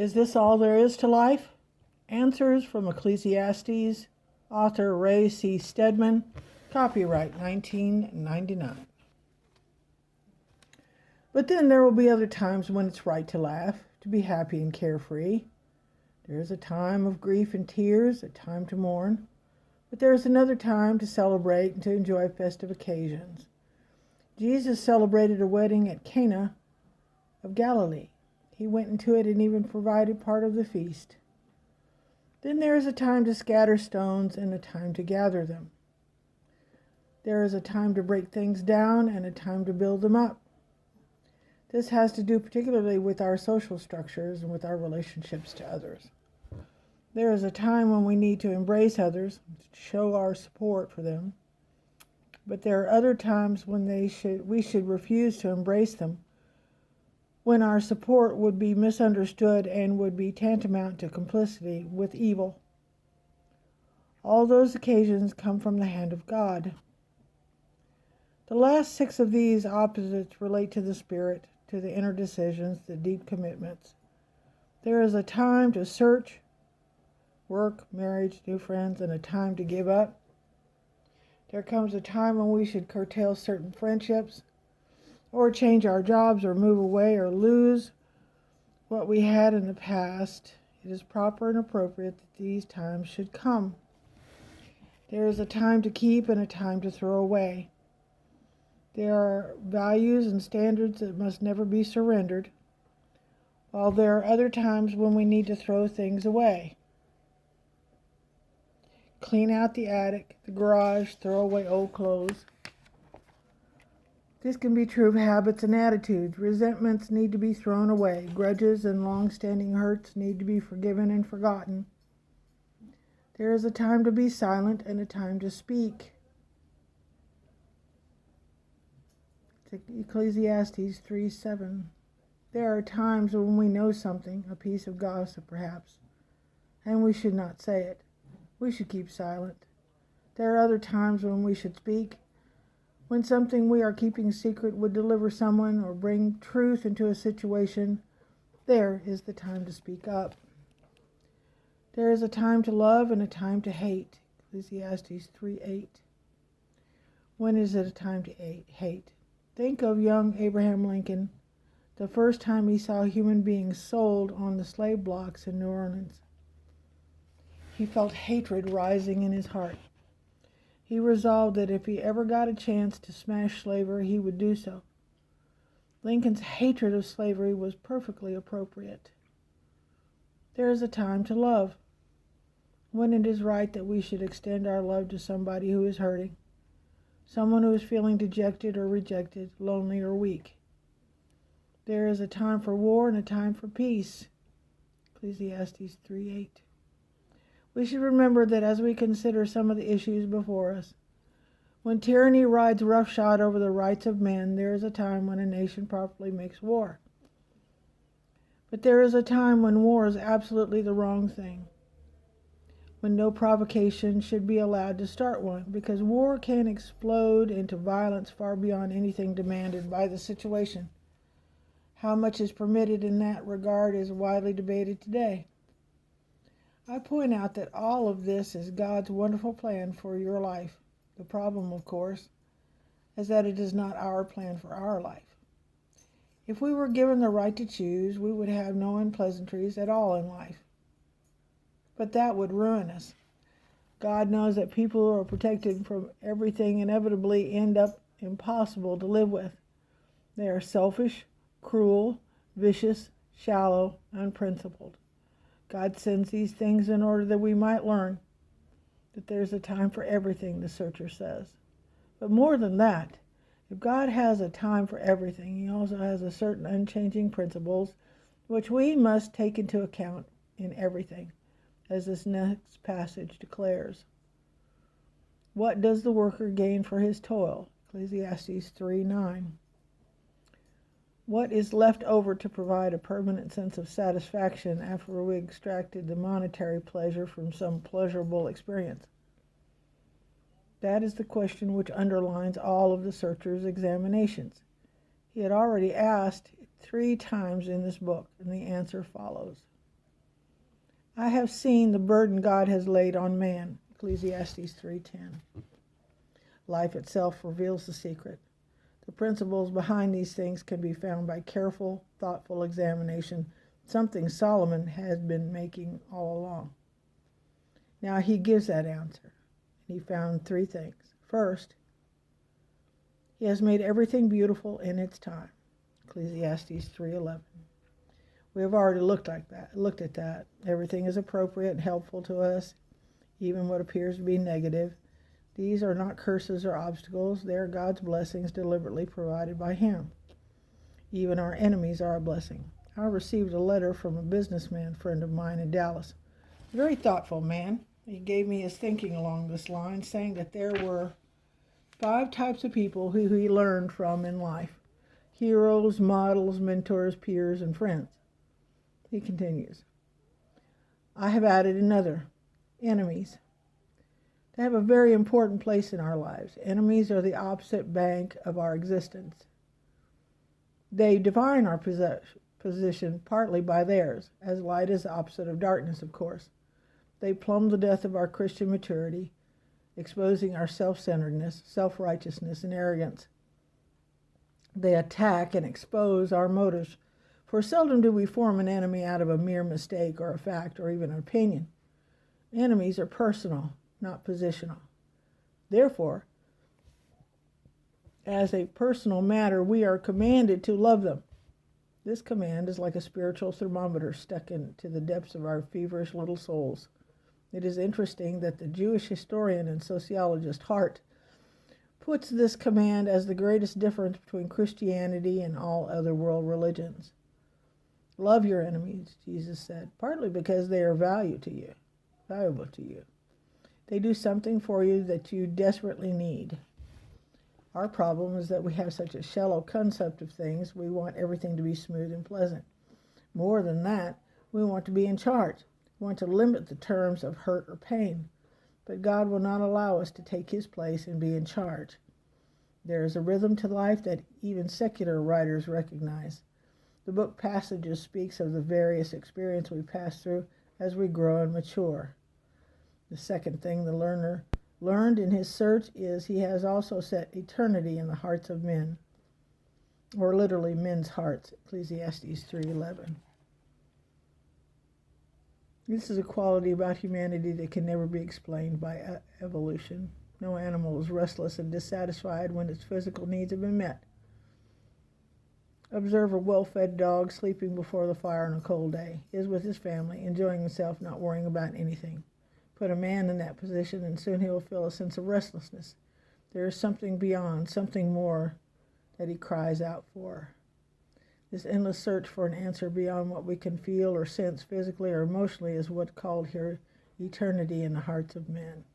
Is this all there is to life? Answers from Ecclesiastes, author Ray C. Stedman, copyright 1999. But then there will be other times when it's right to laugh, to be happy and carefree. There is a time of grief and tears, a time to mourn, but there is another time to celebrate and to enjoy festive occasions. Jesus celebrated a wedding at Cana of Galilee. He went into it and even provided part of the feast. Then there is a time to scatter stones and a time to gather them. There is a time to break things down and a time to build them up. This has to do particularly with our social structures and with our relationships to others. There is a time when we need to embrace others, to show our support for them. But there are other times when we should refuse to embrace them, when our support would be misunderstood and would be tantamount to complicity with evil. All those occasions come from the hand of God. The last 6 of these opposites relate to the spirit, to the inner decisions, the deep commitments. There is a time to search, work, marriage, new friends, and a time to give up. There comes a time when we should curtail certain friendships, or change our jobs, or move away, or lose what we had in the past. It is proper and appropriate that these times should come. There is a time to keep and a time to throw away. There are values and standards that must never be surrendered, while there are other times when we need to throw things away. Clean out the attic, the garage, throw away old clothes. This can be true of habits and attitudes. Resentments need to be thrown away. Grudges and long-standing hurts need to be forgiven and forgotten. There is a time to be silent and a time to speak. Ecclesiastes 3:7. There are times when we know something, a piece of gossip perhaps, and we should not say it. We should keep silent. There are other times when we should speak, when something we are keeping secret would deliver someone or bring truth into a situation. There is the time to speak up. There is a time to love and a time to hate. Ecclesiastes 3:8. When is it a time to hate? Think of young Abraham Lincoln, the first time he saw human beings sold on the slave blocks in New Orleans. He felt hatred rising in his heart. He resolved that if he ever got a chance to smash slavery, he would do so. Lincoln's hatred of slavery was perfectly appropriate. There is a time to love, when it is right that we should extend our love to somebody who is hurting, someone who is feeling dejected or rejected, lonely or weak. There is a time for war and a time for peace. Ecclesiastes 3:8. We should remember that as we consider some of the issues before us, when tyranny rides roughshod over the rights of men, there is a time when a nation properly makes war. But there is a time when war is absolutely the wrong thing, when no provocation should be allowed to start one, because war can explode into violence far beyond anything demanded by the situation. How much is permitted in that regard is widely debated today. I point out that all of this is God's wonderful plan for your life. The problem, of course, is that it is not our plan for our life. If we were given the right to choose, we would have no unpleasantries at all in life. But that would ruin us. God knows that people who are protected from everything inevitably end up impossible to live with. They are selfish, cruel, vicious, shallow, unprincipled. God sends these things in order that we might learn that there's a time for everything, the searcher says. But more than that, if God has a time for everything, he also has a certain unchanging principles which we must take into account in everything, as this next passage declares. What does the worker gain for his toil? Ecclesiastes 3:9. What is left over to provide a permanent sense of satisfaction after we extracted the monetary pleasure from some pleasurable experience? That is the question which underlines all of the searcher's examinations. He had already asked 3 times in this book, and the answer follows. I have seen the burden God has laid on man, Ecclesiastes 3:10. Life itself reveals the secret. The principles behind these things can be found by careful, thoughtful examination, something Solomon has been making all along. Now he gives that answer. He found three things. First, he has made everything beautiful in its time, Ecclesiastes 3:11. We have already looked at that. Everything is appropriate and helpful to us, even what appears to be negative. These are not curses or obstacles. They are God's blessings deliberately provided by him. Even our enemies are a blessing. I received a letter from a businessman friend of mine in Dallas. A very thoughtful man. He gave me his thinking along this line, saying that there were 5 types of people who he learned from in life: heroes, models, mentors, peers, and friends. He continues, I have added another: enemies. They have a very important place in our lives. Enemies are the opposite bank of our existence. They define our position partly by theirs, as light is the opposite of darkness, of course. They plumb the depth of our Christian maturity, exposing our self-centeredness, self-righteousness, and arrogance. They attack and expose our motives, for seldom do we form an enemy out of a mere mistake or a fact or even an opinion. Enemies are personal, not positional. Therefore, as a personal matter, we are commanded to love them. This command is like a spiritual thermometer stuck into the depths of our feverish little souls. It is interesting that the Jewish historian and sociologist Hart puts this command as the greatest difference between Christianity and all other world religions. Love your enemies, Jesus said, partly because they are valuable to you. They do something for you that you desperately need. Our problem is that we have such a shallow concept of things. We want everything to be smooth and pleasant. More than that, we want to be in charge. We want to limit the terms of hurt or pain. But God will not allow us to take his place and be in charge. There is a rhythm to life that even secular writers recognize. The book Passages speaks of the various experiences we pass through as we grow and mature. The second thing the learner learned in his search is he has also set eternity in the hearts of men, or literally men's hearts, Ecclesiastes 3:11. This is a quality about humanity that can never be explained by evolution. No animal is restless and dissatisfied when its physical needs have been met. Observe a well-fed dog sleeping before the fire on a cold day. He is with his family, enjoying himself, not worrying about anything. Put a man in that position, and soon he will feel a sense of restlessness. There is something beyond, something more that he cries out for. This endless search for an answer beyond what we can feel or sense physically or emotionally is what's called here eternity in the hearts of men.